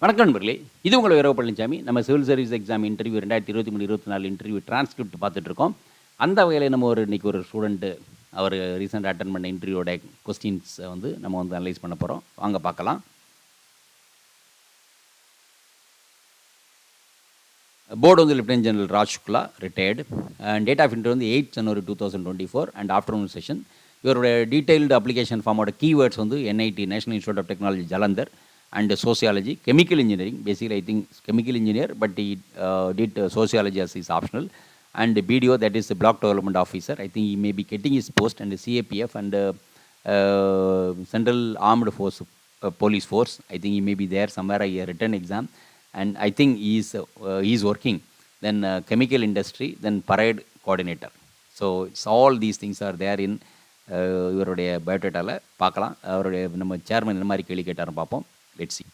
வணக்கம் நண்பர்களே, இது உங்கள் வீரவ பழனிசாமி. நம்ம civil service exam interview 2023-24 interview transcript பார்த்துட்ருக்கோம். அந்த வகையில் நம்ம இன்னைக்கு ஒரு ஸ்டூடெண்ட்டு அவர் ரீசெண்டாக அட்டன் பண்ண இன்டர்வியூவோட கொஸ்டின்ஸை நம்ம அனலைஸ் பண்ண போகிறோம். வாங்க பார்க்கலாம். Board lieutenant general Raj Shukla, retired. And date of interview 8 January 2024 and afternoon session. இவருடைய டீட்டெயில்டு அப்ளிகேஷன் ஃபார்மோட keywords NIT, national institute of technology Jalandhar, and sociology, chemical engineering. Basically, I think chemical engineer, but he did sociology as his optional. And BDO, that is the block development officer. I think he may be getting his post, and the CAPF and Central Armed Force, Police Force. I think he may be there somewhere. A written exam, and I think he is working. Then chemical industry, then parade coordinator. So it's all these things are there in இவருடைய பயோடேட்டாவில் பார்க்கலாம். அவருடைய நம்ம chairman இந்த மாதிரி கேள்வி கேட்டாரும் பார்ப்போம். Let's see.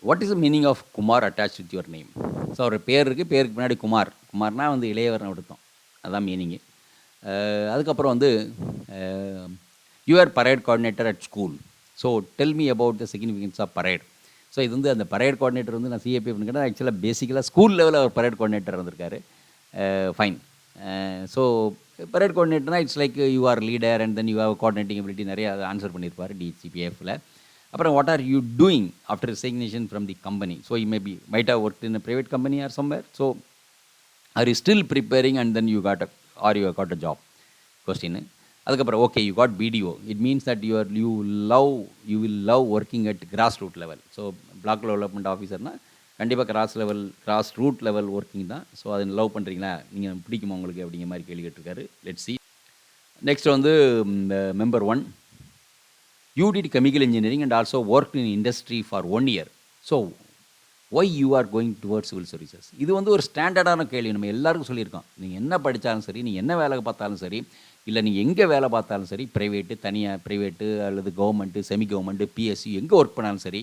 What is the meaning of Kumar attached with your name? So அவர் பேருக்கு முன்னாடி குமார்னா இளையவர்னு எடுத்தோம், அதுதான் மீனிங்கு. அதுக்கப்புறம் you are parade coordinator at school. So tell me about the significance of parade. So இது அந்த பரேட் கோஆர்டினேட்டர் நான் சிஏபிஎஃப்னு கேட்டால் ஆக்சுவலாக பேசிக்கலாக ஸ்கூல் லெவலில் அவர் பரேட் கோஆர்டினேட்டர் இருந்திருக்காரு. ஃபைன். ஸோ பரேட் கோஆர்டினேட்டர்னா it's like you are leader and then you have coordinating ability நிறைய ஆன்சர் பண்ணியிருப்பார் டிசிபிஎஃப்பில். அப்புறம் what are you doing after resignation from the company? So you may be might have work in a private company or somewhere. So are you still preparing and then you got a job question. அதுக்கப்புறம் okay you got BDO. It means that you will love working at grass root level. So block development ஆஃபீஸர்னால் கண்டிப்பாக grass root level working தான். So அதை love பண்ணுறீங்களா, நீங்கள் பிடிக்குமா உங்களுக்கு அப்படிங்கிற மாதிரி கேள்வி கேட்டிருக்காரு. Let's see. Next member 1, you did chemical engineering and also worked in industry for 1 year. So why you are going towards civil services? இது ஒரு ஸ்டாண்டர்டான கேள்வி. நம்ம எல்லாருக்கும் சொல்லியிருக்கோம், நீங்கள் என்ன படித்தாலும் சரி, நீங்கள் என்ன வேலை பார்த்தாலும் சரி, இல்லை நீங்கள் எங்கே வேலை பார்த்தாலும் சரி, ப்ரைவேட்டு அல்லது கவர்மெண்ட்டு, செமி கவர்மெண்ட்டு, பிஎஸ்சி எங்கே ஒர்க் பண்ணாலும் சரி,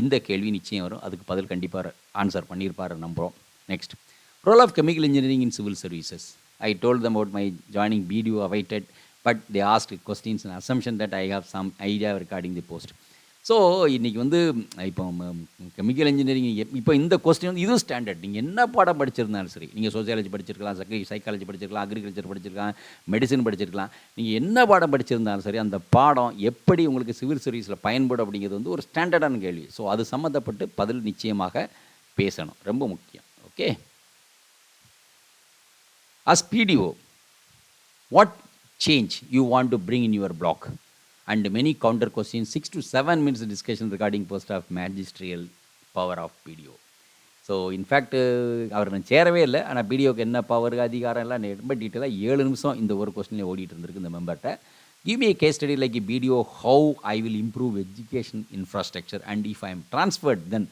இந்த கேள்வி நிச்சயம் வரும். அதுக்கு பதில் கண்டிப்பாக ஆன்சர் பண்ணியிருப்பார் நம்புகிறோம். Next, role of chemical engineering in civil services. I told them about my joining BDO awaited, but they asked questions and assumption that I have some idea regarding the post. So இன்றைக்கி இப்போ chemical engineering இப்போ இந்த question இது standard. நீங்கள் என்ன பாடம் படிச்சிருந்தாலும் சரி, நீங்கள் சோசியாலஜி படிச்சிருக்கலாம், சைக்காலஜி படிச்சிருக்கலாம், அக்ரிகல்ச்சர் படிச்சிருக்கலாம், மெடிசன் படிச்சிருக்கலாம், நீங்கள் என்ன பாடம் படிச்சிருந்தாலும் சரி, அந்த பாடம் எப்படி உங்களுக்கு சிவில் சர்வீஸில் பயன்படும் அப்படிங்கிறது ஒரு ஸ்டாண்டர்டான கேள்வி. ஸோ அது சம்மந்தப்பட்டு பதில் நிச்சயமாக பேசணும், ரொம்ப முக்கியம். Okay. As PDO, what change you want to bring in your block? And many counter questions, 6 to 7 minutes discussion regarding post of magisterial power of PDO. So in fact அவர் நான் சேரவே இல்லை, ஆனால் பிடிஓக்கு என்ன பவர் அதிகாரம் எல்லாம் ரொம்ப டீட்டெயிலாக 7 நிமிஷம் இந்த ஒரு கொஸ்டினில் ஓடிட்டு இருந்திருக்கு இந்த மெம்பர்கிட்ட. Give me a case study like a BDO, how I will improve education infrastructure, and if I am transferred, then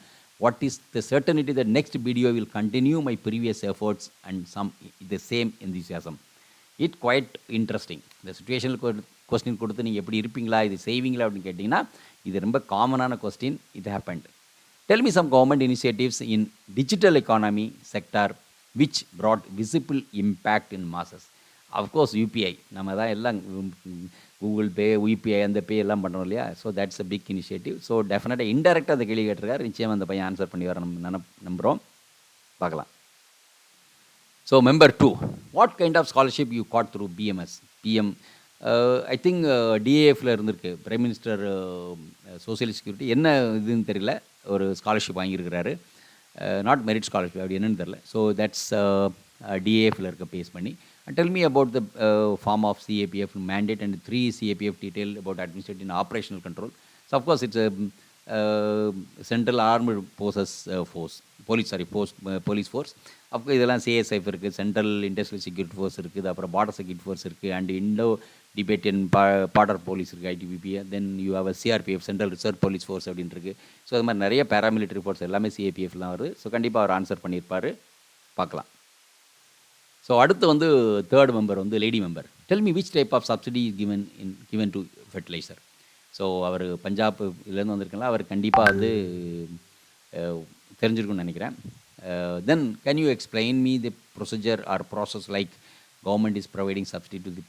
what is the certainty that next BDO will continue my previous efforts and the same enthusiasm? It quite interesting. இந்த சுச்சுவேஷனில் question கொடுத்து நீங்கள் எப்படி இருப்பீங்களா, இது செய்வீங்களா அப்படின்னு கேட்டிங்கன்னா இது ரொம்ப காமனான கொஸ்டின். இது happened. Tell me some government initiatives in digital economy sector which brought visible impact in masses. Of course UPI நம்ம தான் எல்லாம் கூகுள் பே, யூபிஐ அந்த பே எல்லாம் பண்ணுறோம் இல்லையா. So that's a big initiative. So டெஃபினட்டாக இன்டெரக்டாக அந்த கேள்வி கேட்டிருக்காரு. நிச்சயம் அந்த பையன் ஆன்சர் பண்ணி வர நம்புகிறோம். பார்க்கலாம். So member 2, what kind of scholarship you got through PM? I think டிஏஎஃப்ல இருந்திருக்கு, பிரைம் மினிஸ்டர் சோசியல் செக்யூரிட்டி, என்ன இதுன்னு தெரியல, ஒரு ஸ்காலர்ஷிப் வாங்கியிருக்கிறாரு. நாட் மெரிட் ஸ்காலர்ஷிப், அப்படி என்னன்னு தெரில. ஸோ தட்ஸ் டிஏஎஃப்ல இருக்க பேஸ் பண்ணி. And tell me about the form of CAPF mandate and 3 CAPF detail about administrative and operational control. So of course it's a Central Armed Forces Force, police force. அப்போ இதெல்லாம் CSF இருக்குது, central industrial security force இருக்குது, அப்புறம் border security force இருக்குது, and Indo Tibetan border police இருக்குது, ITBP. Then you have CRPF, central reserve police force அப்படின்னு இருக்குது. So அது மாதிரி நிறைய பேராமிலிட்டரி ஃபோர்ஸ் எல்லாமே சிஏபிஎஃப்லாம் வருது. ஸோ கண்டிப்பாக அவர் ஆன்சர் பண்ணியிருப்பார். பார்க்கலாம். ஸோ அடுத்து third member lady member. Tell me which type of subsidy is given to fertiliser. So அவர் பஞ்சாப் இதுலேருந்து வந்திருக்கலாம், அவர் கண்டிப்பாக தெரிஞ்சிருக்குன்னு நினைக்கிறேன். Then can you explain me the procedure or process like government is providing subsidy to the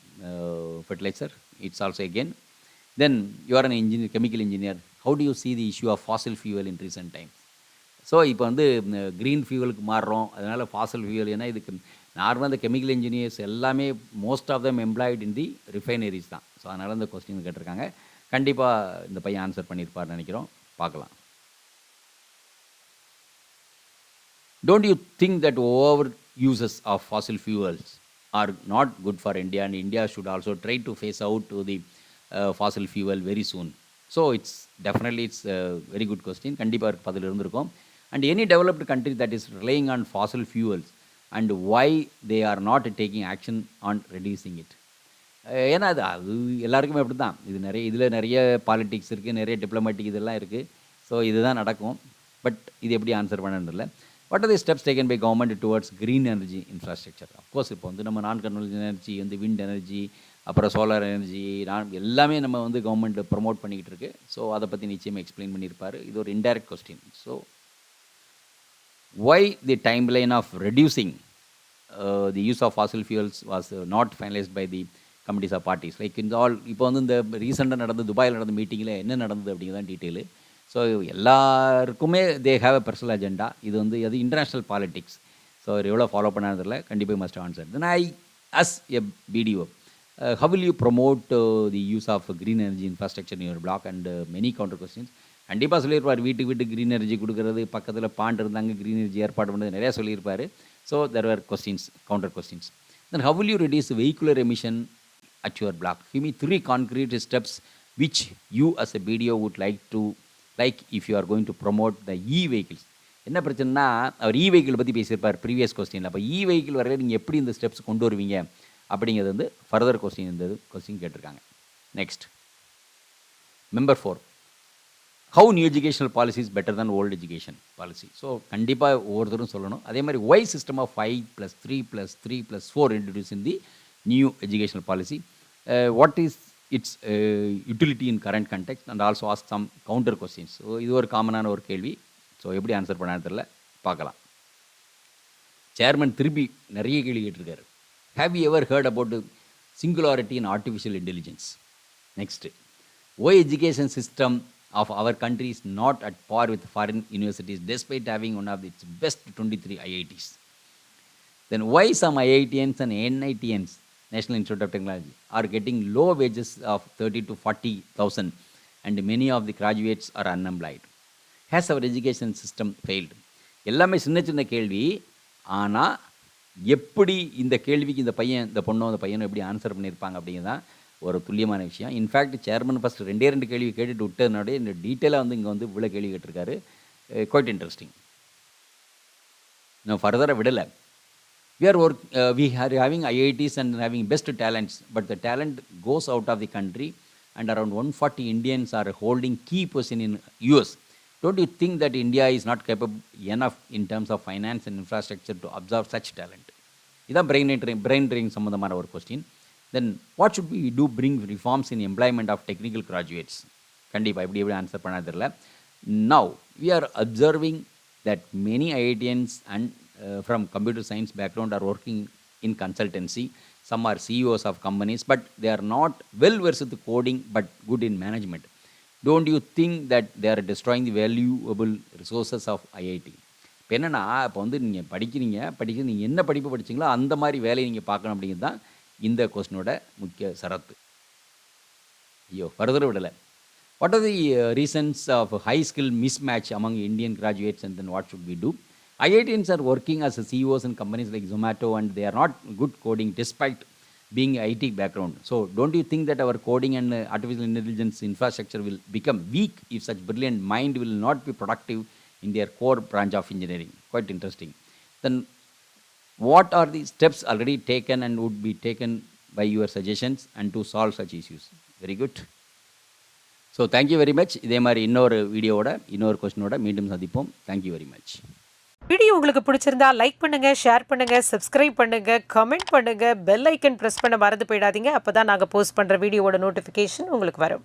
fertilizer? It's also again. Then you are an engineer, chemical engineer. How do you see the issue of fossil fuel in recent times? So இப்போ வந்து green ஃபியூவலுக்கு மாறுறோம், அதனால் Fasal fuel. ஏன்னா இதுக்கு நார்மலாக இந்த chemical engineers எல்லாமே most of them employed in the refineries தான். So அதனால் இந்த கொஸ்டின் கேட்டிருக்காங்க. கண்டிப்பாக இந்த பையன் ஆன்சர் பண்ணியிருப்பார்னு நினைக்கிறோம். பார்க்கலாம். Don't you think that over uses of fossil fuels are not good for India, and India should also try to phase out to the fossil fuel very soon? So it's definitely a very good question. கண்டிப்பாக பதில் இருந்திருக்கும். And any developed country that is relying on fossil fuels, and why they are not taking action on reducing it? ஏன்னா அது எல்லாருக்குமே அப்படி தான். இதில் நிறைய பாலிட்டிக்ஸ் இருக்குது, நிறைய டிப்ளமேட்டிக் இதெல்லாம் இருக்குது. ஸோ இதுதான் நடக்கும். பட் இது எப்படி ஆன்சர் பண்ணதில்லை. What are the steps taken by government towards green energy infrastructure? Of course இப்போ வந்து நம்ம நான் கன்வென்ஷனல் எனர்ஜி வந்து விண்ட் எனர்ஜி, அப்புறம் சோலார் எனர்ஜி, எல்லாமே நம்ம வந்து கவர்மெண்ட் ப்ரொமோட் பண்ணிக்கிட்டு இருக்கு. ஸோ அதை பற்றி நிச்சயமாக எக்ஸ்பிளைன் பண்ணியிருப்பார். இது ஒரு indirect question. So why the timeline of reducing the use of fossil fuels was not finalized by the committees of parties? Like in all, இப்போ வந்து இந்த ரீசெண்டாக நடந்த துபாயில் நடந்த மீட்டிங்கில் என்ன நடந்தது அப்படிங்கிறதான் டீட்டெயிலு. ஸோ எல்லாருக்குமே they have a personal agenda. இது வந்து அது இன்டர்நேஷ்னல் பாலிட்டிக்ஸ். ஸோ எவ்வளோ ஃபாலோ பண்ணாதில்ல. கண்டிப்பாக must answer. Then I as a BDO, how will you promote the use of green energy infrastructure in your block? And many counter questions. கண்டிப்பாக சொல்லியிருப்பார். வீட்டுக்கு green energy கொடுக்குறது, பக்கத்தில் பாண்ட் இருந்தாங்க green energy ஏற்பாடு பண்ணுறது, நிறையா சொல்லியிருப்பார். So there are questions, counter questions. Then how will you reduce vehicular emission at your block? Give me 3 concrete steps which you as a BDO would like if you are going to promote the e-vehicles. என்ன பிரச்சனைனா, அவர் இ-வெஹிக்கிள் பற்றி பேசியிருப்பார் previous கொஸ்டினில். அப்போ இ-வெஹிக்கிள் வரையில் நீங்கள் எப்படி இந்த ஸ்டெப்ஸ் கொண்டு வருவீங்க அப்படிங்கிறது வந்து ஃபர்தர் கொஸ்டின். இந்த கொஸ்டின் கேட்டிருக்காங்க. Next, member 4, how new educational policy is better than old education policy? So கண்டிப்பாக ஒவ்வொருத்தரும் சொல்லணும். அதே மாதிரி why system of 5+3+3+4 introduced in the new educational policy? What is its utility in current context? And also ask some counter questions. So இது ஒரு காமனான ஒரு கேள்வி. ஸோ எப்படி ஆன்சர் பண்ணான்னு தெரியல, பார்க்கலாம். சேர்மன் திருப்பி நிறைய கேள்வி கேட்டிருக்காரு. Have you ever heard about the singularity in artificial intelligence? Next, why education system of our country is not at par with foreign universities despite having one of its best 23 IITs? Then why some IITians and NITians, National Institute of Technology, are getting low wages of 30 to 40,000 and many of the graduates are unemployed? Has our education system failed? எல்லாமே சின்ன சின்ன கேள்வி. ஆனால் எப்படி இந்த கேள்விக்கு இந்த பொண்ணோ அந்த பையனும் எப்படி ஆன்சர் பண்ணியிருப்பாங்க அப்படிங்கிறதான் ஒரு துல்லியமான விஷயம். இன்ஃபேக்ட் சேர்மன் ஃபஸ்ட் 2 கேள்வி கேட்டுட்டு விட்டதுனாலே இந்த டீட்டெயிலாக வந்து இங்கே வந்து இவ்வளோ கேள்வி கேட்டிருக்காரு. Quite interesting. நான் ஃபர்தராக விடலை. we are having IITs and having best talents, but the talent goes out of the country, and around 140 Indians are holding key position in US. Don't you think that India is not capable enough in terms of finance and infrastructure to absorb such talent? இதான் brain drain சம்மந்தமான ஒரு question. Then what should we do bring reforms in employment of technical graduates? கண்டிப்பாக எப்படி answer பண்ண தெரியல. Now we are observing that many IITians and from computer science background are working in consultancy. Some are CEOs of companies, but they are not well versed with coding but good in management. Don't you think that they are destroying the valuable resources of IIT? இப்போ என்னென்னா, இப்போ வந்து நீங்கள் படிக்க நீங்கள் என்ன படிப்பு படிச்சிங்களோ அந்த மாதிரி வேலையை நீங்கள் பார்க்கணும் அப்படிங்கிறது தான் இந்த கொஸ்டினோட முக்கிய சரத்து. ஐயோ ஃபர்தர் விடலை. What are the reasons of high skill mismatch among Indian graduates and then what should we do? IITians are working as CEOs in companies like Zomato, and they are not good coding despite being IT background. So don't you think that our coding and artificial intelligence infrastructure will become weak if such brilliant mind will not be productive in their core branch of engineering? Quite interesting. Then what are the steps already taken and would be taken by your suggestions and to solve such issues? Very good. So thank you very much. இதே மாதிரி இன்னொரு வீடியோவோட இன்னொரு கொஸ்டினோட மீண்டும் சந்திப்போம். Thank you very much. Video உங்களுக்கு பிடிச்சிருந்தா like பண்ணுங்க, ஷேர் பண்ணுங்க, சப்ஸ்கிரைப் பண்ணுங்க, கமெண்ட் பண்ணுங்க, பெல் ஐக்கன் பிரஸ் பண்ண மறந்து போயிடாதீங்க. அப்பதான் நாங்கள் போஸ்ட் பண்ற வீடியோவோட நோட்டிஃபிகேஷன் உங்களுக்கு வரும்.